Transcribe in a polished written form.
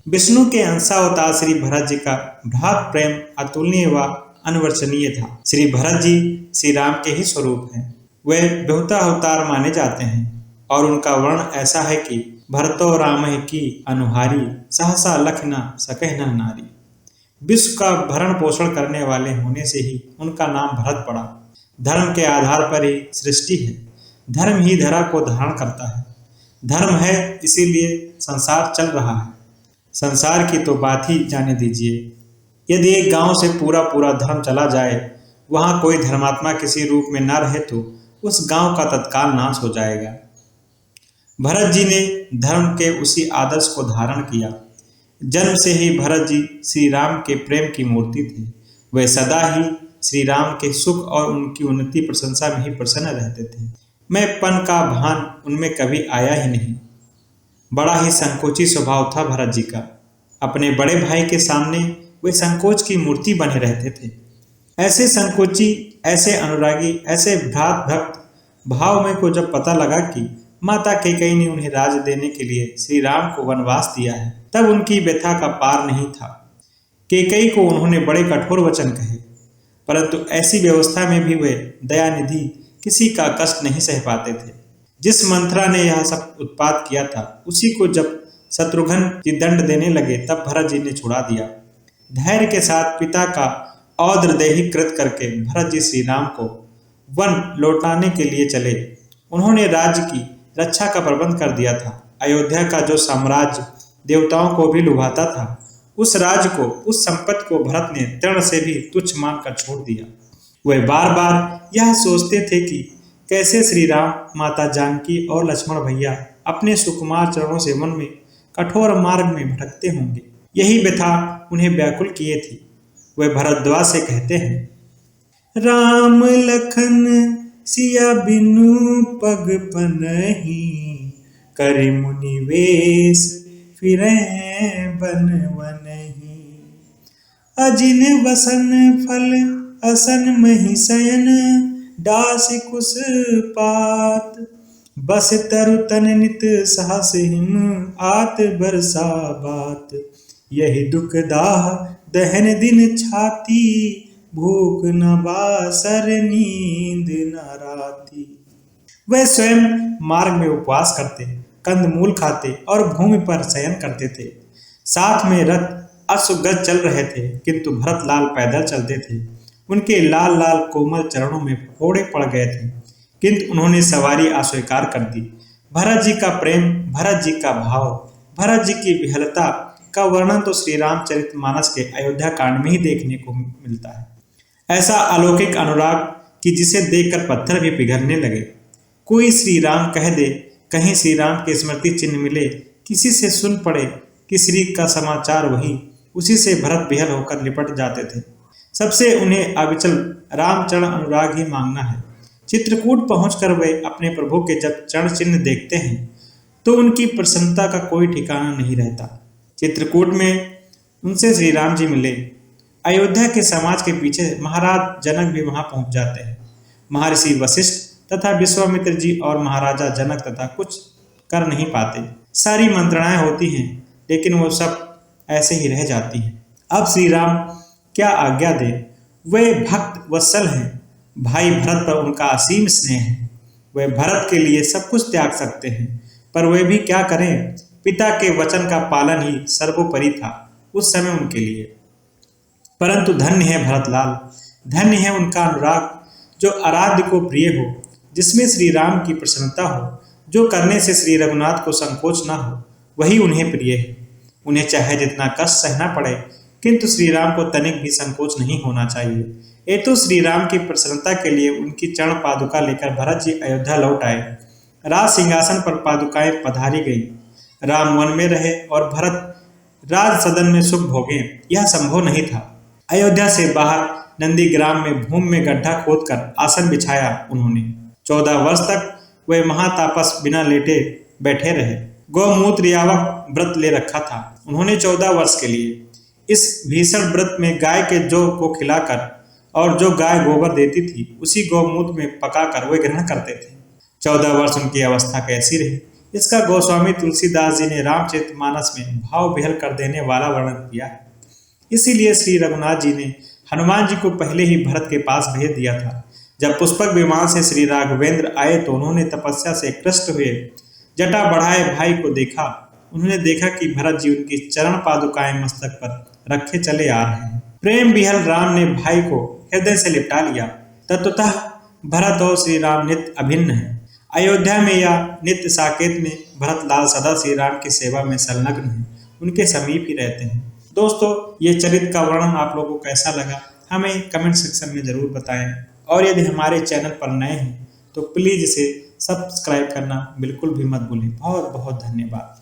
विष्णु के अंशावतार श्री भरत जी का भ्रातृ प्रेम अतुलनीय व अनिर्वचनीय था। श्री भरत जी श्री राम के ही स्वरूप हैं। वे बहुता अवतार माने जाते हैं और उनका वर्ण ऐसा है कि भरतो राम की अनुहारी सहसा लख न सकह न नारी। विश्व का भरण पोषण करने वाले होने से ही उनका नाम भरत पड़ा। धर्म के आधार पर ही सृष्टि है, धर्म ही धरा को धारण करता है। धर्म है इसीलिए संसार चल रहा है। संसार की तो बात ही जाने दीजिए। यदि एक गांव से पूरा पूरा धर्म चला जाए, वहां कोई धर्मात्मा किसी रूप में न रहे तो उस गांव का तत्काल नाश हो जाएगा। भरत जी ने धर्म के उसी आदर्श को धारण किया। जन्म से ही भरत जी श्री राम के प्रेम की मूर्ति थे। वे सदा ही श्री राम के सुख और उनकी उन्नति प्रशंसा में ही प्रसन्न रहते थे। मैं पन का भान उनमें कभी आया ही नहीं। बड़ा ही संकोची स्वभाव था भरत जी का। अपने बड़े भाई के सामने वे संकोच की मूर्ति बने रहते थे। ऐसे संकोची, ऐसे अनुरागी, ऐसे भ्रात भक्त भाव में को जब पता लगा कि माता कैकेयी ने उन्हें राज देने के लिए श्री राम को वनवास दिया है, तब उनकी व्यथा का पार नहीं था। कैकेयी को उन्होंने बड़े कठोर वचन कहे, परंतु ऐसी व्यवस्था में भी वे दयानिधि किसी का कष्ट नहीं सह पाते थे। जिस मंथरा ने यह सब उत्पात किया था, उसी को जब शत्रुघ्न जी दंड देने लगे, तब भरत जी ने छुड़ा दिया। धैर्य के साथ पिता का औद्रदेही कृत करके भरत जी श्री राम को वन लौटाने के लिए चले। उन्होंने राज्य की रक्षा का प्रबंध कर दिया था। अयोध्या का जो साम्राज्य देवताओं को भी लुभाता था, उस राज्य को, उस संपत्ति को भरत ने तृण से भी तुच्छ मानकर छोड़ दिया। वे बार बार यह सोचते थे कि कैसे श्री राम, माता जानकी और लक्ष्मण भैया अपने सुकुमार चरणों से वन में कठोर मार्ग में भटकते होंगे। यही व्यथा उन्हें व्याकुल किए थी। वे भरद्वाज से कहते हैं, राम लखन सिया बिनु पग पनहि, करि मुनि वेश फिरैं बन वनहि। अजिन वसन फल असन महि शयन, डास कुश पात बस तरु तन नित साहस हिम, आत बरसा बात। यही दुख दाह दहन दिन छाती, भूख न बासर नींद न राती। वे स्वयं मार्ग में उपवास करते, कंदमूल खाते और भूमि पर शयन करते थे। साथ में रथ अश्वगज चल रहे थे, किंतु भरत लाल पैदल चलते थे। उनके लाल लाल कोमल चरणों में फोड़े पड़ गए थे, किंतु उन्होंने सवारी अस्वीकार कर दी। भरत जी का प्रेम, भरत जी का भाव, भरत जी की विहलता का वर्णन तो श्री रामचरितमानस के अयोध्या कांड में ही देखने को मिलता है। ऐसा अलौकिक अनुराग कि जिसे देखकर पत्थर भी पिघलने लगे। कोई श्री राम कह दे, कहीं श्री राम के स्मृति चिन्ह मिले, किसी से सुन पड़े कि श्री का समाचार वही, उसी से भरत विहल होकर लिपट जाते थे। सबसे उन्हें अविचल रामचरण अनुराग ही मांगना है। चित्रकूट पहुंचकर वे अपने प्रभु के जब चरण चिन्ह देखते हैं तो उनकी प्रसन्नता का कोई ठिकाना नहीं रहता। चित्रकूट में उनसे श्री राम जी मिले। अयोध्या के समाज के पीछे महाराज जनक भी वहां पहुंच जाते हैं। महर्षि वशिष्ठ तथा विश्वामित्र जी और महाराजा जनक तथा कुछ कर नहीं पाते। सारी मंत्रणाएं होती हैं, लेकिन वो सब ऐसे ही रह जाती हैं। अब श्री राम क्या आज्ञा दे। वे भक्त वत्सल हैं। भाई भरत पर उनका असीम स्नेह है। वे भरत के लिए सब कुछ त्याग सकते हैं, पर वे भी क्या करें। पिता के वचन का पालन ही सर्वोपरि था उस समय उनके लिए। परंतु धन्य है भरतलाल, धन्य है उनका अनुराग जो आराध्य को प्रिय हो, जिसमें श्री राम की प्रसन्नता हो, जो करने से श्री रघुनाथ को संकोच न हो, वही उन्हें प्रिय है। उन्हें चाहे जितना कष्ट सहना पड़े, किंतु श्री राम को तनिक भी संकोच नहीं होना चाहिए। ये तो श्री राम की प्रसन्नता के लिए उनकी चरण पादुका लेकर भरत जी अयोध्या लौट आए। राज सिंहासन पर पादुकाएं पधारी गई। राम वन में रहे और भरत राज सदन में सुख भोगे, यह संभव नहीं था। अयोध्या से बाहर नंदीग्राम में भूमि में गड्ढा खोदकर आसन बिछाया उन्होंने। 14 वर्ष तक वे महातापस बिना लेटे बैठे रहे। गौमूत्र यावक व्रत ले रखा था उन्होंने 14 वर्ष के लिए। इस भीषण व्रत में गाय के जौ को खिलाकर और जो गाय गोबर देती थी, उसी गौमूत्र में पकाकर वे ग्रहण करते थे। 14 वर्ष उनकी अवस्था कैसी रही, इसका गोस्वामी तुलसीदास जी ने रामचरितमानस में भाव विहल कर देने वाला वर्णन किया है। इसीलिए श्री रघुनाथ जी ने हनुमान जी को पहले ही भरत के पास भेज दिया था। जब पुष्पक विमान से श्री राघवेंद्र आए तो उन्होंने तपस्या से कृष्ट हुए जटा बढ़ाए भाई को देखा। उन्होंने देखा कि भरत जी उनकी चरण पादुकाएं मस्तक पर रखे चले आ रहे हैं। प्रेम विहल राम ने भाई को हृदय से लिपटा लिया। तत्वतः भरत और श्री राम नित्य अभिन्न है। अयोध्या में या नित्य साकेत में भरत लाल सदा श्री राम की सेवा में संलग्न है, उनके समीप ही रहते हैं। दोस्तों, ये चरित्र का वर्णन आप लोगों को कैसा लगा हमें कमेंट सेक्शन में जरूर बताएं। और यदि हमारे चैनल पर नए हैं तो प्लीज इसे सब्सक्राइब करना बिल्कुल भी मत भूलें। बहुत बहुत धन्यवाद।